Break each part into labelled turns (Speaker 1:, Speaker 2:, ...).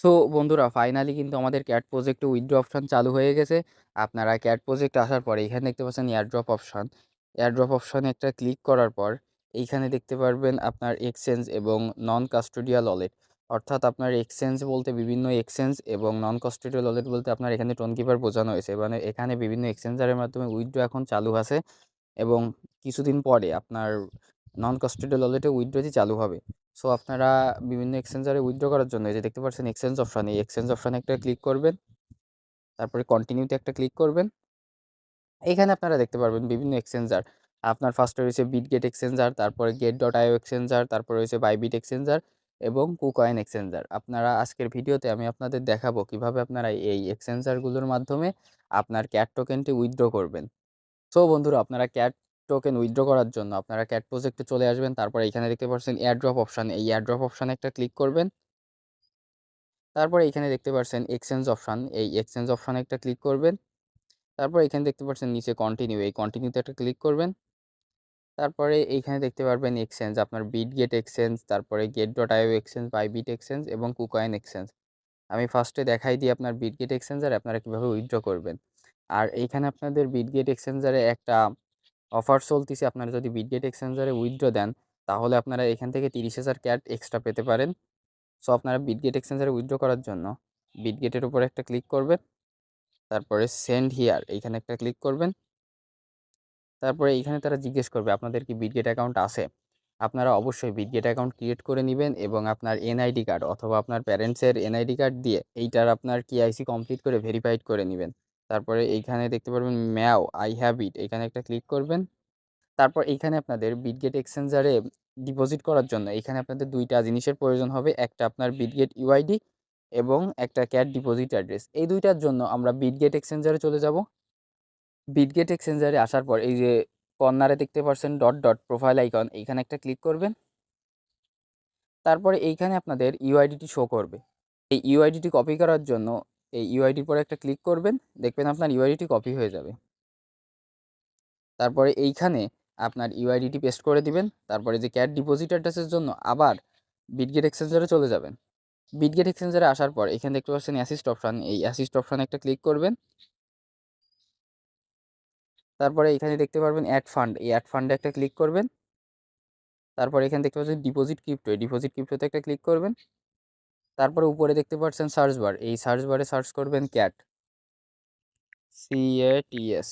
Speaker 1: So বন্ধুরা finally কিন্তু আমাদের ক্যাট প্রজেক্টে উইথড্র অপশন চালু হয়ে গেছে। আপনারা ক্যাট প্রজেক্টে আসার পরে এখানে দেখতে পাচ্ছেন এয়ারড্রপ অপশন। এয়ারড্রপ অপশনে একটা ক্লিক করার পর এইখানে দেখতে পারবেন আপনার এক্সচেঞ্জ এবং নন কাস্টোডিয়াল ওয়ালেট। অর্থাৎ আপনার এক্সচেঞ্জ বলতে বিভিন্ন এক্সচেঞ্জ এবং নন কাস্টোডিয়াল ওয়ালেট বলতে আপনার এখানে টোন কিপার বোঝানো হয়েছে। মানে এখানে বিভিন্ন এক্সচেঞ্জারের মাধ্যমে উইথড্র এখন চালু আছে এবং কিছুদিন পরে আপনার নন কাস্টোডিয়াল ওয়ালেটে উইথড্রটি চালু হবে। সো আপনারা বিভিন্ন এক্সচেঞ্জারে উইথড্র করার জন্য এই যে দেখতে পাচ্ছেন এক্সচেঞ্জ অপশন, এই এক্সচেঞ্জ অপশনে একটা ক্লিক করবেন, তারপরে কন্টিনিউতে একটা ক্লিক করবেন। এইখানে আপনারা দেখতে পারবেন বিভিন্ন এক্সচেঞ্জার। আপনার ফার্স্টে রয়েছে বিটগেট এক্সচেঞ্জার, তারপরে গেট.io এক্সচেঞ্জার, তারপরে রয়েছে বাইবিট এক্সচেঞ্জার এবং কুকয়েন এক্সচেঞ্জার। আপনারা আজকের ভিডিওতে আমি আপনাদের দেখাবো কিভাবে আপনারা এই এক্সচেঞ্জারগুলোর মাধ্যমে আপনার ক্যাট টোকেনটি উইথড্র করবেন। সো বন্ধুরা আপনারা ক্যাট টোকেন উইথড্র করার জন্য আপনারা ক্যাট প্রজেক্টে চলে আসবেন। তারপরে এখানে দেখতে পাচ্ছেন এয়ারড্রপ অপশন, এই এয়ারড্রপ অপশনে একটা ক্লিক করবেন। তারপরে এখানে দেখতে পাচ্ছেন এক্সচেঞ্জ অপশন, এই এক্সচেঞ্জ অপশনে একটা ক্লিক করবেন। তারপর এখানে দেখতে পাচ্ছেন নিচে কন্টিনিউ, এই কন্টিনিউতে একটা ক্লিক করবেন। তারপরে এইখানে দেখতে পারবেন এক্সচেঞ্জ, আপনার বিটগেট এক্সচেঞ্জ, তারপরে গেট.io এক্সচেঞ্জ, বাইবিট এক্সচেঞ্জ এবং কুকয়েন এক্সচেঞ্জ। আমি ফার্স্টে দেখাই দিই আপনার বিটগেট এক্সচেঞ্জারে আপনারা কীভাবে উইথড্র করবেন। আর এইখানে আপনাদের বিটগেট এক্সচেঞ্জারে একটা অফার চলতিছে। আপনারা যদি বিটগেট এক্সচেঞ্জারে উইথড্র দেন তাহলে আপনারা এখান থেকে 30,000 ক্যাট এক্সট্রা পেতে পারেন। সো আপনারা বিটগেট এক্সচেঞ্জারে উইথড্র করার জন্য বিটগেটের উপর একটা ক্লিক করবেন, তারপরে সেন্ড হিয়ার এইখানে একটা ক্লিক করবেন। তারপরে এইখানে তারা জিজ্ঞেস করবে আপনাদের কি বিটগেট অ্যাকাউন্ট আছে। আপনারা অবশ্যই বিটগেট অ্যাকাউন্ট ক্রিয়েট করে নেবেন এবং আপনার এনআইডি কার্ড অথবা আপনার প্যারেন্টসের এনআইডি কার্ড দিয়ে এইটার আপনার কেআইসি কমপ্লিট করে ভেরিফাইড করে নেবেন। তারপরে এইখানে দেখতে পারবেন ম্যাও আই হ্যাভ ইট, এখানে একটা ক্লিক করবেন। তারপর এইখানে আপনাদের বিটগেট এক্সচেঞ্জারে ডিপোজিট করার জন্য এইখানে আপনাদের ২টা জিনিসের প্রয়োজন হবে। একটা আপনার বিটগেট ইউআইডি এবং একটা ক্যাট ডিপোজিট অ্যাড্রেস। এই ২টার জন্য আমরা বিটগেট এক্সচেঞ্জারে চলে যাব। বিটগেট এক্সচেঞ্জারে আসার পর এই যে কর্নারে দেখতে পাচ্ছেন ডট ডট প্রোফাইল আইকন, এইখানে একটা ক্লিক করবেন। তারপরে এইখানে আপনাদের ইউআইডিটি শো করবে। এই ইউআইডিটি কপি করার জন্য এই ইউআইডির পরে একটা ক্লিক করবেন। দেখবেন আপনার ইউআইডিটি কপি হয়ে যাবে। তারপরে এইখানে আপনার ইউআইডিটি পেস্ট করে দিবেন। তারপরে যে ক্যাট ডিপোজিট অ্যাড্রেসের জন্য আবার বিটগেট এক্সচেঞ্জারে চলে যাবেন। বিটগেট এক্সচেঞ্জারে আসার পর এখানে দেখতে পাচ্ছেন অ্যাসিস্ট অপশন, এই অ্যাসিস্ট অপশনে একটা ক্লিক করবেন। তারপরে এখানে দেখতে পারবেন অ্যাড ফান্ড, এই অ্যাড ফান্ডে একটা ক্লিক করবেন। তারপরে এখানে দেখতে পাচ্ছেন ডিপোজিট ক্রিপ্টো, এই ডিপোজিট ক্রিপ্টোতে একটা ক্লিক করবেন। তারপরে উপরে দেখতে পাচ্ছেন সার্চ বার, এই সার্চ বারে সার্চ করবেন ক্যাট, CATS।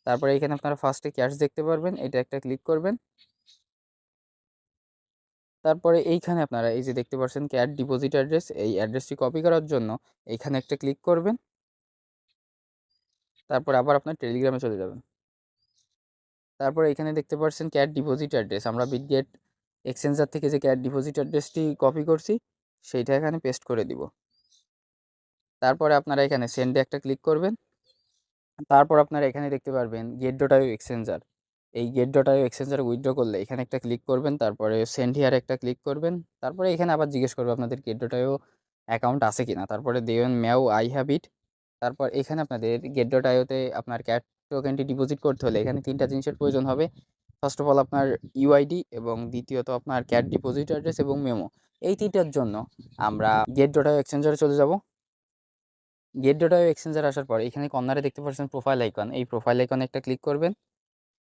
Speaker 1: তারপরে এখানে আপনারা ফার্স্টে ক্যাশ দেখতে পারবেন, এটা একটা ক্লিক করবেন। তারপরে এইখানে আপনারা এই যে দেখতে পাচ্ছেন ক্যাট ডিপোজিট অ্যাড্রেস, এই অ্যাড্রেসটি কপি করার জন্য এইখানে একটা ক্লিক করবেন। তারপর আবার আপনার টেলিগ্রামে চলে যাবেন। তারপরে এখানে দেখতে পাচ্ছেন ক্যাট ডিপোজিট অ্যাড্রেস, আমরা বিটগেট এক্সচেঞ্জার থেকে যে ক্যাট ডিপোজিট অ্যাড্রেসটি কপি করছি সেইটা এখানে পেস্ট করে দিব। তারপরে আপনারা এখানে সেন্ডে একটা ক্লিক করবেন। তারপর আপনারা এখানে দেখতে পারবেন গেট.io এক্সচেঞ্জার, এই গেট.io এক্সচেঞ্জারে উইথড্র করলে এখানে একটা ক্লিক করবেন। তারপরে সেন্ড হিয়ার একটা ক্লিক করবেন। তারপরে এখানে আবার জিজ্ঞেস করবে আপনাদের গেট.io অ্যাকাউন্ট আছে কিনা। তারপরে দেবেন ম্যাও আই হ্যাভ ইট। তারপর এখানে আপনাদের গেট.ioতে আপনার ক্যাট টোকেনটি ডিপোজিট করতে হলে এখানে 3টা জিনিসের প্রয়োজন হবে। ফার্স্ট অফ অল আপনার ইউআইডি এবং দ্বিতীয়ত আপনার ক্যাট ডিপোজিট অ্যাড্রেস এবং মেমো। এই 3টার জন্য আমরা গেট.io এক্সচেঞ্জারে চলে যাব। গেট.io এক্সচেঞ্জারে আসার পর এখানে কর্নারে দেখতে পাচ্ছেন প্রোফাইল আইকন, এই প্রোফাইল আইকনে একটা ক্লিক করবেন।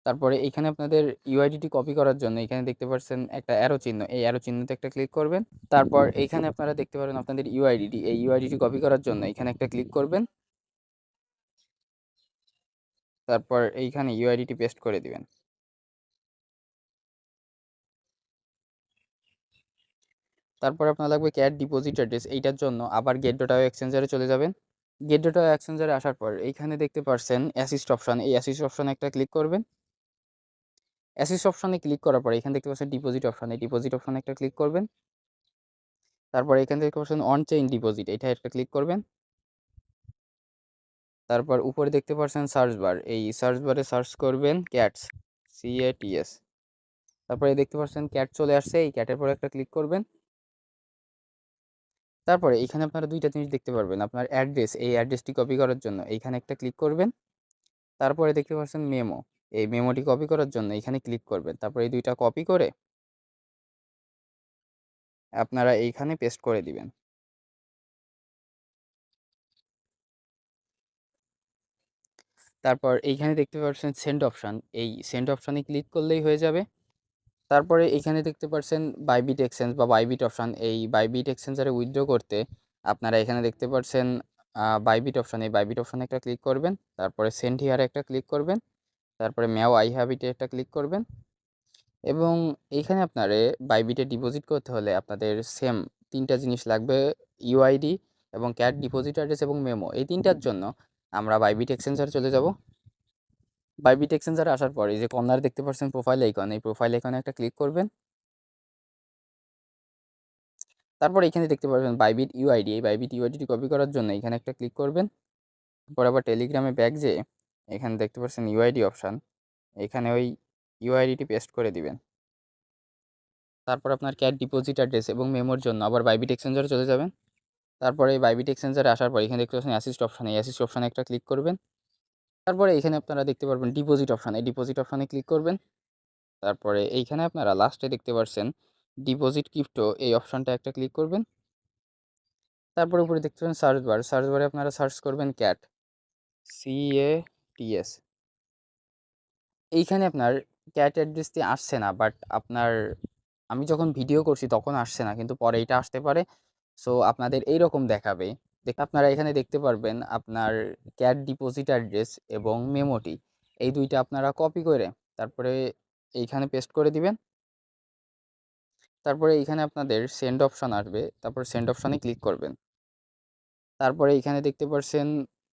Speaker 1: তারপরে এইখানে আপনাদের ইউআইডিটি কপি করার জন্য এখানে দেখতে পাচ্ছেন একটা অ্যারো চিহ্ন, এই অ্যারো চিহ্নতে একটা ক্লিক করবেন। তারপর এইখানে আপনারা দেখতে পারেন আপনাদের ইউআইডিটি, এই ইউআইডিটি কপি করার জন্য এখানে একটা ক্লিক করবেন। তারপর এইখানে ইউআইডিটি পেস্ট করে দিবেন। তারপর আপনার লাগবে ক্যাট ডিপোজিট অ্যাড্রেস, এইটার জন্য আবার গেট.io এক্সচেঞ্জারে চলে যাবেন। গেট.io এক্সচেঞ্জারে আসার পর এইখানে দেখতে পাচ্ছেন অ্যাসিস্ট অপশন, এই অ্যাসিস্ট অপশনে একটা ক্লিক করবেন। অ্যাসিস্ট অপশনে ক্লিক করার পরে এখানে দেখতে পাচ্ছেন ডিপোজিট অপশন, এই ডিপোজিট অপশনে একটা ক্লিক করবেন। তারপর এখান থেকে পাচ্ছেন অন চেইন ডিপোজিট, এটা একটা ক্লিক করবেন। তারপর উপরে দেখতে পাচ্ছেন সার্চ বার, এই সার্চ বারে সার্চ করবেন ক্যাটস, CATS। তারপরে দেখতে পাচ্ছেন ক্যাট চলে আসছে, এই ক্যাটের পরে একটা ক্লিক করবেন। তারপরে এখানে আপনারা 2টা জিনিস দেখতে পারবেন, আপনার অ্যাড্রেস, এই অ্যাড্রেসটি কপি করার জন্য এইখানে একটা ক্লিক করবেন। তারপরে দেখতে পাচ্ছেন মেমো, এই মেমোটি কপি করার জন্য এখানে ক্লিক করবেন। তারপরে এই 2টা কপি করে আপনারা এইখানে পেস্ট করে দিবেন। তারপর এইখানে দেখতে পাচ্ছেন সেন্ড অপশান, এই সেন্ড অপশানে ক্লিক করলেই হয়ে যাবে। তারপরে এইখানে দেখতে পাচ্ছেন বাইবিট এক্সচেঞ্জ বা বাইবিট অপশান, এই বাইবিট এক্সচেঞ্জারে উইথড্র করতে আপনারা এখানে দেখতে পাচ্ছেন বাইবিট অপশান, এই বাইবিট অপশানে একটা ক্লিক করবেন, তারপরে সেন্ড হিয়ারে একটা ক্লিক করবেন, তারপরে ম্যাও আই হ্যাভ ইটে একটা ক্লিক করবেন এবং এইখানে আপনারে বাইবিটে ডিপোজিট করতে হলে আপনাদের সেম ৩টা জিনিস লাগবে, ইউআইডি এবং ক্যাট ডিপোজিট অ্যাড্রেস এবং মেমো। এই ৩টার জন্য আমরা বাইবিট এক্সচেঞ্জারে চলে যাব। বাইবিট এক্সচেঞ্জারে আসার পর এই যে কর্নারে দেখতে পাচ্ছেন প্রোফাইল আইকন, এই প্রোফাইল আইকনে একটা ক্লিক করবেন। তারপর এখানে দেখতে পারবেন বাইবিট ইউআইডি, এই বাইবিট ইউআইডিটি কপি করার জন্য এখানে একটা ক্লিক করবেন। তারপর আবার টেলিগ্রামে ব্যাক যেয়ে এখানে দেখতে পাচ্ছেন ইউআইডি অপশান, এখানে ওই ইউআইডিটি পেস্ট করে দিবেন। তারপর আপনার ক্যাট ডিপোজিট অ্যাড্রেস এবং মেমোর জন্য আবার বাইবিট এক্সচেঞ্জারে চলে যাবেন। তারপরে এই বাইবিট এক্সচেঞ্জারে আসার পর এখানে দেখতে পাচ্ছেন অ্যাসিস্ট অপশান, এই অ্যাসিস্ট অপশানে একটা ক্লিক করবেন। তারপরে এখানে আপনারা দেখতে পারবেন ডিপোজিট অপশান, এই ডিপোজিট অপশানে ক্লিক করবেন। তারপরে এইখানে আপনারা লাস্টে দেখতে পাচ্ছেন ডিপোজিট ক্রিপ্টো, এই অপশানটা একটা ক্লিক করবেন। তারপর উপরে দেখতে পাবেন সার্চ বার, সার্চ বারে আপনারা সার্চ করবেন ক্যাট, CATS। এইখানে আপনার ক্যাট অ্যাড্রেসটি আসছে না, বাট আপনার আমি যখন ভিডিও করছি তখন আসছে না, কিন্তু পরে এটা আসতে পারে। সো আপনাদের এইরকম দেখাবে। আপনারা এখানে দেখতে পারবেন আপনার ক্যাট ডিপোজিট অ্যাড্রেস এবং মেমোটি, এই ২টা আপনারা কপি করে তারপরে এইখানে পেস্ট করে দিবেন। তারপরে এইখানে আপনাদের সেন্ড অপশান আসবে, তারপর সেন্ড অপশানে ক্লিক করবেন। তারপরে এইখানে দেখতে পাচ্ছেন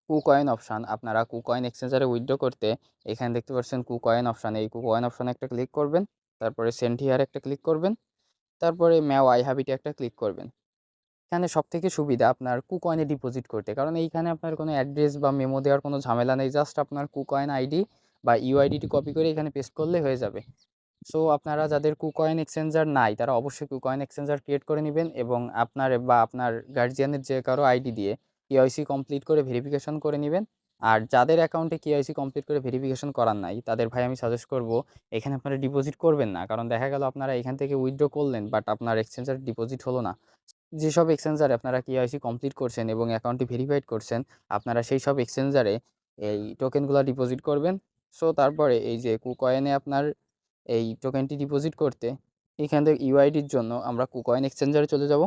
Speaker 1: কুকয়েন অপশান, আপনারা কুকয়েন এক্সচেঞ্জারে উইথড্র করতে এখানে দেখতে পাচ্ছেন কুকয়েন অপশান, এই কুকয়েন অপশানে একটা ক্লিক করবেন, তারপরে সেন্ড হিয়ার একটা ক্লিক করবেন, তারপরে ম্যাও আই হ্যাভ ইটে একটা ক্লিক করবেন। এখানে সবথেকে সুবিধা আপনার কুকয়েনে ডিপোজিট করতে, কারণ এইখানে আপনার কোনো অ্যাড্রেস বা মেমো দেওয়ার কোনো ঝামেলা নেই, জাস্ট আপনার কুকয়েন আইডি বা ইউআইডিটি কপি করে এখানে পেস্ট করলে হয়ে যাবে। সো আপনারা যাদের কুকয়েন এক্সচেঞ্জার নাই তারা অবশ্যই কুকয়েন এক্সচেঞ্জার ক্রিয়েট করে নেবেন এবং আপনার বা আপনার গার্জিয়ানের যে কারো আইডি দিয়ে কেওয়াইসি কমপ্লিট করে ভেরিফিকেশন করে নেবেন। আর যাদের অ্যাকাউন্টে কেওয়াইসি কমপ্লিট করে ভেরিফিকেশন করার নাই তাদের ভাই আমি সাজেস্ট করব এখানে আপনারা ডিপোজিট করবেন না, কারণ দেখা গেল আপনারা এখান থেকে উইথড্র করলেন বাট আপনার এক্সচেঞ্জার ডিপোজিট হলো না। যেসব এক্সচেঞ্জারে আপনারা কেওয়াইসি কমপ্লিট করছেন এবং অ্যাকাউন্টটি ভেরিফাইড করছেন, আপনারা সেই সব এক্সচেঞ্জারে এই টোকেনগুলো ডিপোজিট করবেন। সো তারপরে এই যে কুকয়েনে আপনার এই টোকেনটি ডিপোজিট করতে এখান থেকে ইউআইডির জন্য আমরা কুকয়েন এক্সচেঞ্জারে চলে যাব।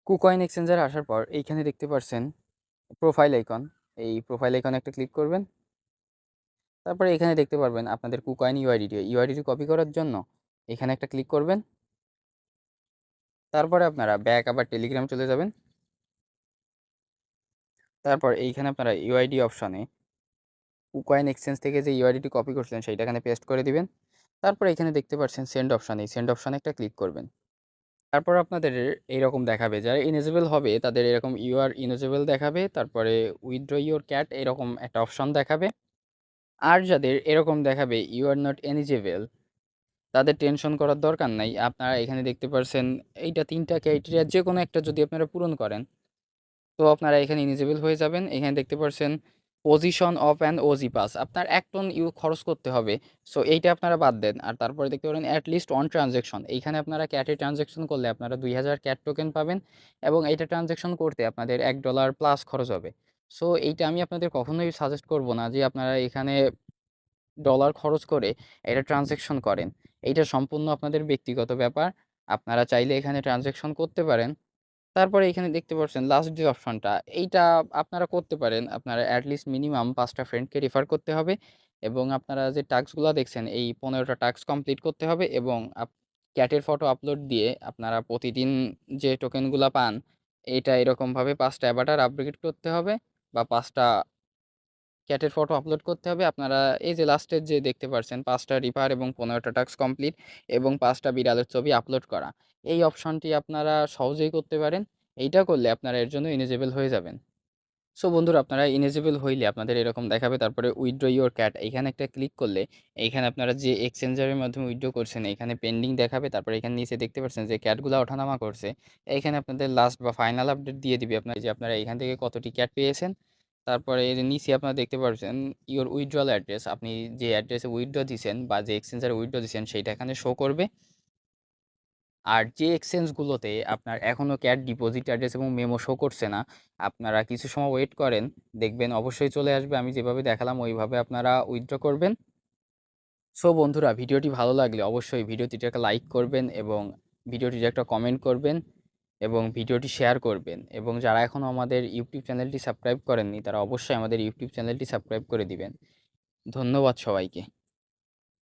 Speaker 1: কুকয়েন এক্সচেঞ্জারে আসার পর এইখানে দেখতে পাচ্ছেন প্রোফাইল আইকন, এই প্রোফাইল আইকনে একটা ক্লিক করবেন। তারপরে এখানে দেখতে পারবেন আপনাদের কুকয়েন ইউআইডিটি কপি করার জন্য এখানে একটা ক্লিক করবেন। তারপরে আপনারা ব্যাক আবার টেলিগ্রাম চলে যাবেন। তারপর এইখানে আপনারা ইউআইডি অপশানে কুকয়েন এক্সচেঞ্জ থেকে যে ইউআইডিটি কপি করছিলেন সেইটা এখানে পেস্ট করে দিবেন। তারপরে এখানে দেখতে পাচ্ছেন সেন্ড অপশান, এই সেন্ড অপশানে একটা ক্লিক করবেন। তারপর আপনাদের এইরকম দেখাবে, যারা ইনেজেবল হবে তাদের এরকম ইউ আর ইনেজেবল দেখাবে, তারপরে উইথড্র ইউর ক্যাট এরকম একটা অপশন দেখাবে। আর যাদের এরকম দেখাবে ইউ আর নট এলিজেবল, তাদের টেনশন করার দরকার নাই। আপনারা এখানে দেখতে পাচ্ছেন এইটা ৩টা ক্রাইটেরিয়া যে কোনো একটা যদি আপনারা পূরণ করেন তো আপনারা এখানে এলিজিবল হয়ে যাবেন। এখানে দেখতে পাচ্ছেন position of an OG pass, আপনার ১ টন খরচ করতে হবে। সো এইটা আপনারা বাদ দেন। আর তারপরে দেখতে পারেন অ্যাট লিস্ট 1 ট্রানজ্যাকশন, এইখানে আপনারা ক্যাটে ট্রানজ্যাকশন করলে আপনারা ২০০০ ক্যাট টোকেন পাবেন এবং এইটা ট্রানজ্যাকশন করতে আপনাদের $১ প্লাস খরচ হবে। সো এইটা আমি আপনাদের কখনোই সাজেস্ট করব না যে আপনারা এখানে ডলার খরচ করে এটা ট্রানজ্যাকশন করেন। এইটা সম্পূর্ণ আপনাদের ব্যক্তিগত ব্যাপার। আপনারা চাইলে এখানে ট্রানজ্যাকশন করতে পারেন। তারপরে এখানে দেখতে পাচ্ছেন লাস্ট যে অপশনটা, এইটা আপনারা করতে পারেন। আপনারা এট লিস্ট মিনিমাম ৫ টা ফ্রেন্ডকে রেফার করতে হবে এবং আপনারা যে টাস্কগুলা দেখছেন এই ১৫ টা টাস্ক কমপ্লিট করতে হবে এবং ক্যাটের ফটো আপলোড দিয়ে আপনারা প্রতিদিন যে টোকেনগুলা পান এইটা এরকমভাবে ৫ টা অ্যাভাটার আপগ্রেড করতে হবে বা ৫ টা ক্যাটের ফটো আপলোড করতে হবে। আপনারা এই যে লাস্টের যে দেখতে পাচ্ছেন ৫ টা রিফার এবং ১৫ টা টাস্ক কমপ্লিট এবং ৫ টা বিড়ালের ছবি আপলোড করা। এই অপশনটি আপনারা সহজেই করতে পারেন। এইটা করলে আপনারা এর জন্য এলিজিবল হয়ে যাবেন। সো বন্ধুরা আপনারা এলিজিবল হইলে আপনাদের এরকম দেখাবে। তারপরে উইথড্র ইউর ক্যাট এইখানে একটা ক্লিক করলে এইখানে আপনারা যে এক্সচেঞ্জারের মাধ্যমে উইথড্র করছেন এইখানে পেন্ডিং দেখাবে। তারপরে এখানে নিচে দেখতে পাচ্ছেন যে ক্যাটগুলা ওঠানামা করছে। এইখানে আপনাদের লাস্ট বা ফাইনাল আপডেট দিয়ে দিবে আপনার যে আপনারা এখান থেকে কতটি ক্যাট পেয়েছেন। তারপরে এই যে নিচে আপনারা দেখতে পাচ্ছেন ইওর উইথড্রয়াল অ্যাড্রেস, আপনি যে অ্যাড্রেসে উইথড্র দিছেন বা যে এক্সচেঞ্জারে উইথড্র দিছেন সেইটা এখানে শো করবে। আর যে এক্সচেঞ্জগুলোতে আপনার এখনও ক্যাট ডিপোজিট অ্যাড্রেস এবং মেমো শো করছে না, আপনারা কিছু সময় ওয়েট করেন, দেখবেন অবশ্যই চলে আসবে। আমি যেভাবে দেখালাম ওইভাবে আপনারা উইথড্র করবেন। সো বন্ধুরা, ভিডিওটি ভালো লাগলে অবশ্যই ভিডিওটিতে একটা লাইক করবেন এবং ভিডিওটিতে একটা কমেন্ট করবেন এবং ভিডিওটি শেয়ার করবেন, এবং যারা এখনও আমাদের ইউটিউব চ্যানেলটি সাবস্ক্রাইব করেননি তারা অবশ্যই আমাদের ইউটিউব চ্যানেলটি সাবস্ক্রাইব করে দিবেন। ধন্যবাদ সবাইকে।